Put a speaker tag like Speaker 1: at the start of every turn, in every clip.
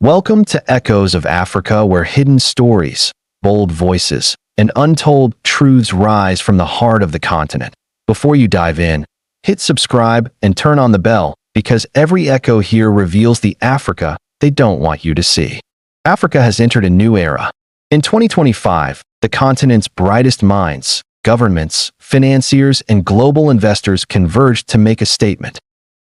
Speaker 1: Welcome to Echoes of Africa, where hidden stories, bold voices, and untold truths rise from the heart of the continent. Before you dive in, hit subscribe and turn on the bell, because every echo here reveals the Africa they don't want you to see. Africa has entered a new era. In 2025, the continent's brightest minds, governments, financiers, and global investors converged to make a statement.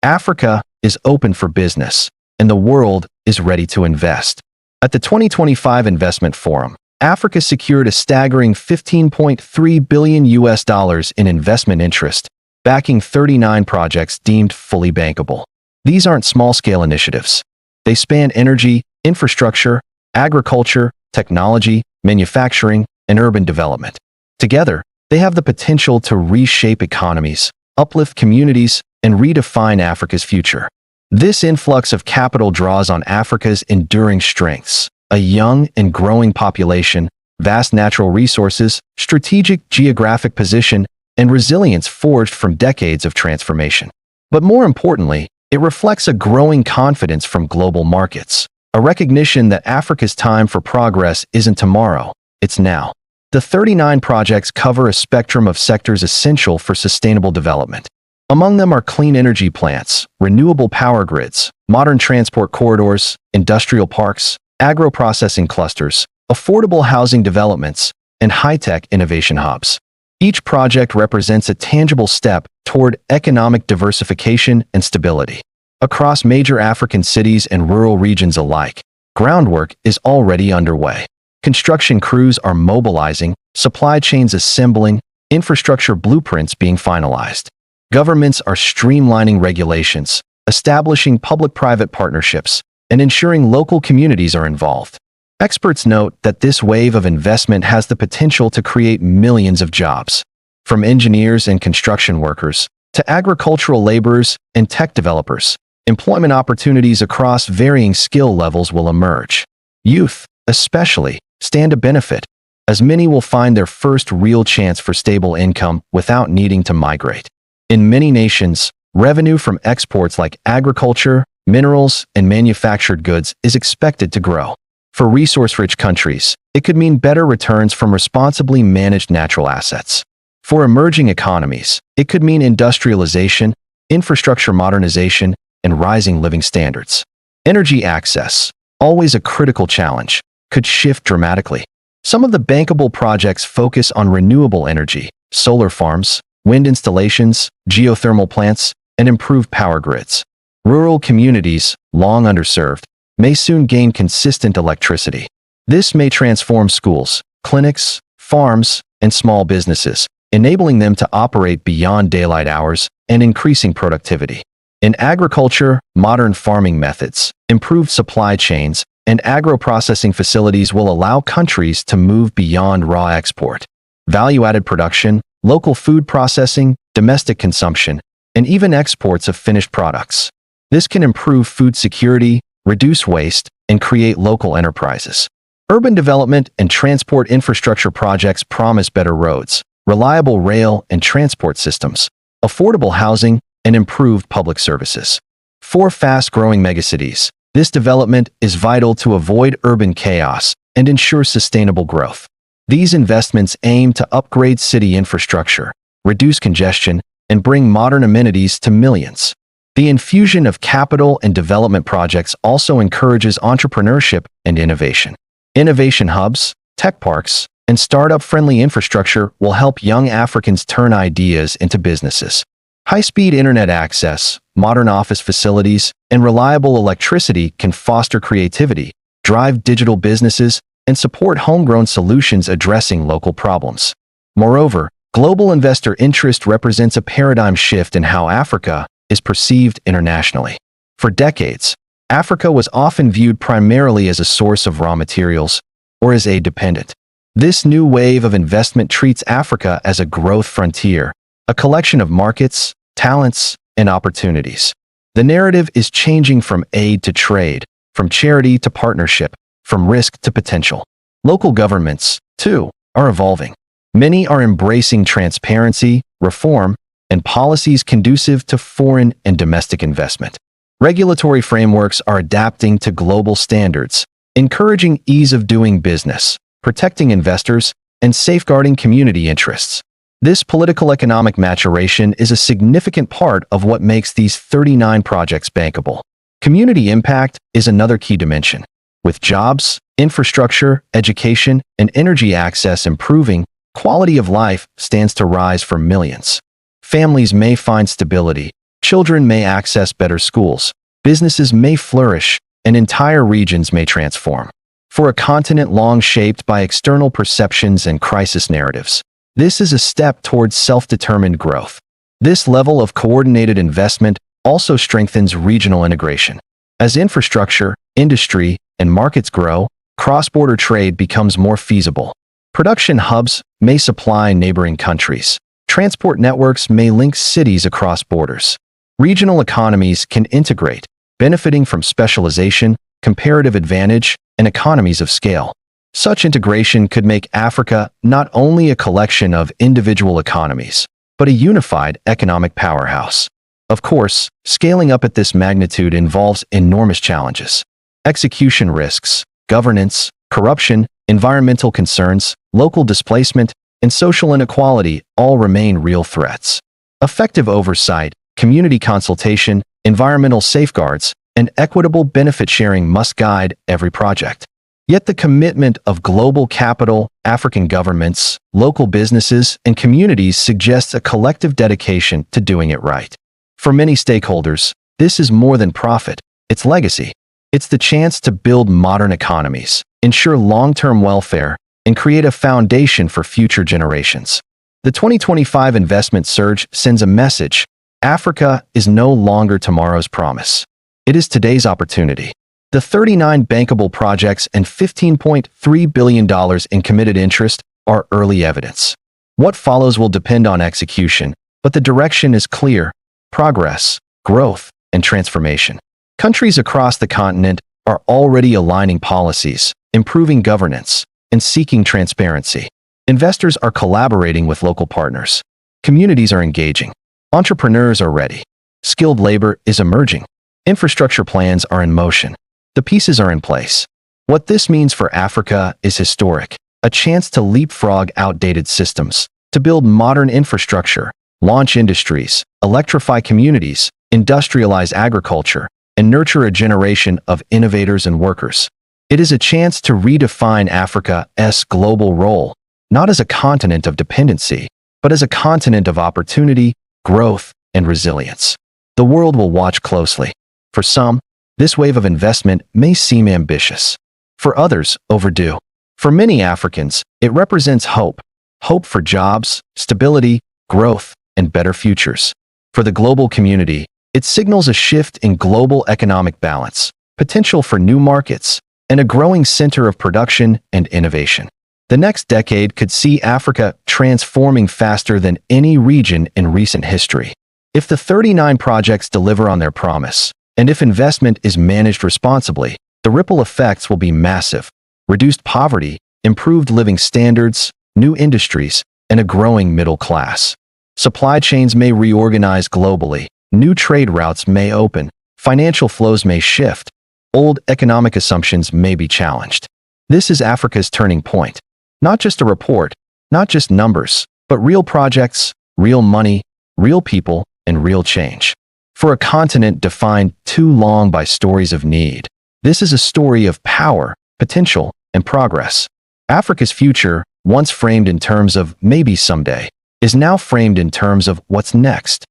Speaker 1: Africa is open for business, and the world is ready to invest. At the 2025 Investment Forum, Africa secured a staggering $15.3 billion in investment interest, backing 39 projects deemed fully bankable. These aren't small-scale initiatives. They span energy, infrastructure, agriculture, technology, manufacturing, and urban development. Together, they have the potential to reshape economies, uplift communities, and redefine Africa's future. This influx of capital draws on Africa's enduring strengths: a young and growing population, vast natural resources, strategic geographic position, and resilience forged from decades of transformation. But more importantly, it reflects a growing confidence from global markets, a recognition that Africa's time for progress isn't tomorrow, it's now. The 39 projects cover a spectrum of sectors essential for sustainable development. Among them are clean energy plants, renewable power grids, modern transport corridors, industrial parks, agro-processing clusters, affordable housing developments, and high-tech innovation hubs. Each project represents a tangible step toward economic diversification and stability. Across major African cities and rural regions alike, groundwork is already underway. Construction crews are mobilizing, supply chains assembling, infrastructure blueprints being finalized. Governments are streamlining regulations, establishing public-private partnerships, and ensuring local communities are involved. Experts note that this wave of investment has the potential to create millions of jobs. From engineers and construction workers to agricultural laborers and tech developers, employment opportunities across varying skill levels will emerge. Youth, especially, stand to benefit, as many will find their first real chance for stable income without needing to migrate. In many nations, revenue from exports like agriculture, minerals, and manufactured goods is expected to grow. For resource-rich countries, it could mean better returns from responsibly managed natural assets. For emerging economies, it could mean industrialization, infrastructure modernization, and rising living standards. Energy access, always a critical challenge, could shift dramatically. Some of the bankable projects focus on renewable energy, solar farms, wind installations, geothermal plants, and improved power grids. Rural communities, long underserved, may soon gain consistent electricity. This may transform schools, clinics, farms, and small businesses, enabling them to operate beyond daylight hours and increasing productivity. In agriculture, modern farming methods, improved supply chains, and agro-processing facilities will allow countries to move beyond raw export. Value-added production, local food processing, domestic consumption, and even exports of finished products. This can improve food security, reduce waste, and create local enterprises. Urban development and transport infrastructure projects promise better roads, reliable rail and transport systems, affordable housing, and improved public services. For fast-growing megacities, this development is vital to avoid urban chaos and ensure sustainable growth. These investments aim to upgrade city infrastructure, reduce congestion, and bring modern amenities to millions. The infusion of capital and development projects also encourages entrepreneurship and innovation. Innovation hubs, tech parks, and startup-friendly infrastructure will help young Africans turn ideas into businesses. High-speed internet access, modern office facilities, and reliable electricity can foster creativity, drive digital businesses, and support homegrown solutions addressing local problems. Moreover, global investor interest represents a paradigm shift in how Africa is perceived internationally. For decades, Africa was often viewed primarily as a source of raw materials or as aid-dependent. This new wave of investment treats Africa as a growth frontier, a collection of markets, talents, and opportunities. The narrative is changing from aid to trade, from charity to partnership, from risk to potential. Local governments, too, are evolving. Many are embracing transparency, reform, and policies conducive to foreign and domestic investment. Regulatory frameworks are adapting to global standards, encouraging ease of doing business, protecting investors, and safeguarding community interests. This political economic maturation is a significant part of what makes these 39 projects bankable. Community impact is another key dimension. With jobs, infrastructure, education, and energy access improving, quality of life stands to rise for millions. Families may find stability, children may access better schools, businesses may flourish, and entire regions may transform. For a continent long shaped by external perceptions and crisis narratives, this is a step towards self-determined growth. This level of coordinated investment also strengthens regional integration. As infrastructure, industry, and markets grow, cross-border trade becomes more feasible. Production hubs may supply neighboring countries. Transport networks may link cities across borders. Regional economies can integrate, benefiting from specialization, comparative advantage, and economies of scale. Such integration could make Africa not only a collection of individual economies, but a unified economic powerhouse. Of course, scaling up at this magnitude involves enormous challenges. Execution risks, governance, corruption, environmental concerns, local displacement, and social inequality all remain real threats. Effective oversight, community consultation, environmental safeguards, and equitable benefit sharing must guide every project. Yet the commitment of global capital, African governments, local businesses, and communities suggests a collective dedication to doing it right. For many stakeholders, this is more than profit, it's legacy. It's the chance to build modern economies, ensure long-term welfare, and create a foundation for future generations. The 2025 investment surge sends a message: Africa is no longer tomorrow's promise. It is today's opportunity. The 39 bankable projects and $15.3 billion in committed interest are early evidence. What follows will depend on execution, but the direction is clear: progress, growth, and transformation. Countries across the continent are already aligning policies, improving governance, and seeking transparency. Investors are collaborating with local partners. Communities are engaging. Entrepreneurs are ready. Skilled labor is emerging. Infrastructure plans are in motion. The pieces are in place. What this means for Africa is historic: a chance to leapfrog outdated systems, to build modern infrastructure, launch industries, electrify communities, industrialize agriculture, and nurture a generation of innovators and workers. It is a chance to redefine Africa's global role, not as a continent of dependency, but as a continent of opportunity, growth, and resilience. The world will watch closely. For some, this wave of investment may seem ambitious. For others, overdue. For many Africans, it represents hope. Hope for jobs, stability, growth, and better futures. For the global community, it signals a shift in global economic balance, potential for new markets, and a growing center of production and innovation. The next decade could see Africa transforming faster than any region in recent history. If the 39 projects deliver on their promise, and if investment is managed responsibly, the ripple effects will be massive: reduced poverty, improved living standards, new industries, and a growing middle class. Supply chains may reorganize globally, new trade routes may open, financial flows may shift, old economic assumptions may be challenged. This is Africa's turning point. Not just a report, not just numbers, but real projects, real money, real people, and real change. For a continent defined too long by stories of need, this is a story of power, potential, and progress. Africa's future, once framed in terms of maybe someday, is now framed in terms of what's next.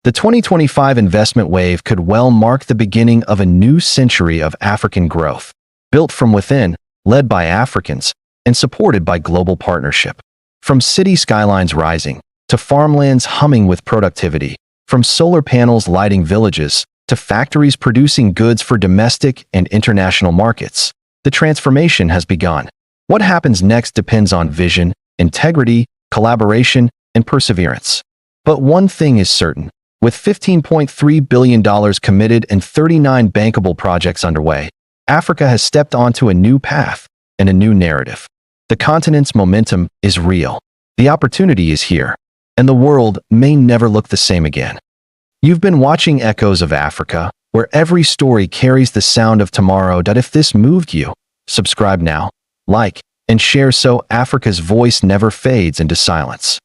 Speaker 1: The 2025 investment wave could well mark the beginning of a new century of African growth, built from within, led by Africans, and supported by global partnership. From city skylines rising, to farmlands humming with productivity, from solar panels lighting villages, to factories producing goods for domestic and international markets, the transformation has begun. What happens next depends on vision, integrity, collaboration, and perseverance. But one thing is certain: with $15.3 billion committed and 39 bankable projects underway, Africa has stepped onto a new path and a new narrative. The continent's momentum is real. The opportunity is here, and the world may never look the same again. You've been watching Echoes of Africa, where every story carries the sound of tomorrow. If this moved you, subscribe now, like, and share so Africa's voice never fades into silence.